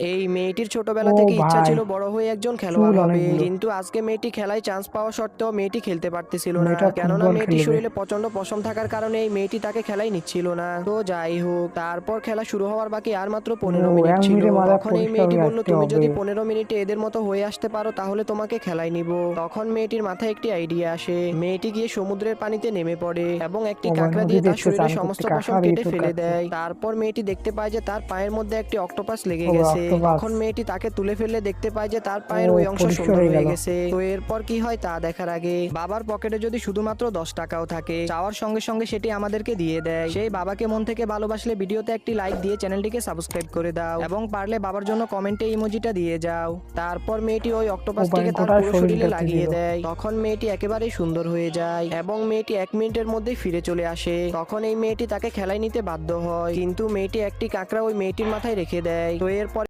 এই মেয়েটির ছোটবেলা ও থেকে ইচ্ছা ভাই, ছিল বড় হয়ে একজন চুল খেলোয়াড় হবে, অনেকগুলো। কিন্তু আজকে মেয়েটি খেলায় চান্স পাওয়া সত্ত্বেও মেয়েটি খেলতে পারতেছিল না, মেয়েটা কেননা ফুটবল মেয়েটির খেলবে। শরীরে প্রচন্ড পশম থাকার কারণে এই মেয়েটি তাকে খেলায় নিচ্ছিল না। তো যাই হোক, তারপর খেলা শুরু হওয়ার বাকি আর মাত্র ও, 15 মিনিট এক ছিল। মিনিটের মাথায় তখন এই পরিষ্কার মেয়েটি হয়ে বলল, আসতে তুমি হবে। যদি 15 মিনিটে এদের মতো হয়ে আসতে পারো তাহলে তোমাকে খেলায় নিব। তখন মেয়েটির মাথায় একটি আইডিয়া আসে। মেয়েটি গিয়ে সমুদ্রের পানিতে নেমে পড়ে এবং একটি ও ভাই, কাঁকড়া দিয়ে নদীতে তার এসে শরীরে চান করতে সমস্ত পশম কাঁকড়া দিয়ে কেটে ফেলে চুলকাচ্ছে। দেয়। তারপর মেয়েটি দেখতে পায় যে তার পায়ের মধ্যে একটি অক্টোপাস লেগে ও গেছে। অক্টোপাস। তখন মেয়েটি তাকে তুলে ফেললে দেখতে পায় যে তার ও, পায়ের ওই অংশ পরিষ্কার সুন্দর হয়ে হয়ে গেল। গেছে। তো এরপর কি হয় তা দেখার আগে বাবার পকেটে যদি শুধুমাত্র 10 টাকাও থাকে, চাওয়ার সঙ্গে সঙ্গে সেটি আমাদেরকে দিয়ে দেয়। সেই বাবাকে মন থেকে ভালোবাসলে ভিডিওতে একটি লাইক দিয়ে চ্যানেলটিকে সাবস্ক্রাইব করে দাও এবং পারলে বাবার জন্য কমেন্টে ইমোজিটা দিয়ে যাও। তারপর মেয়েটি ওই ও ভাই, অক্টোপাসটিকে তার গোটা পুরো শরীরে শরীরটাতে লাগিয়ে দিল। দেয়। তখন মেয়েটি একেবারেই সুন্দর হয়ে যায় এবং মেয়েটি 1 মিনিটের মধ্যেই ফিরে চলে আসে। তখন এই মেয়েটি তাকে খেলায় নিতে বাধ্য হয়, কিন্তু মেয়েটি একটি কাঁকড়া ওই মেয়েটির মাথায় রেখে দেয়। তো এরপর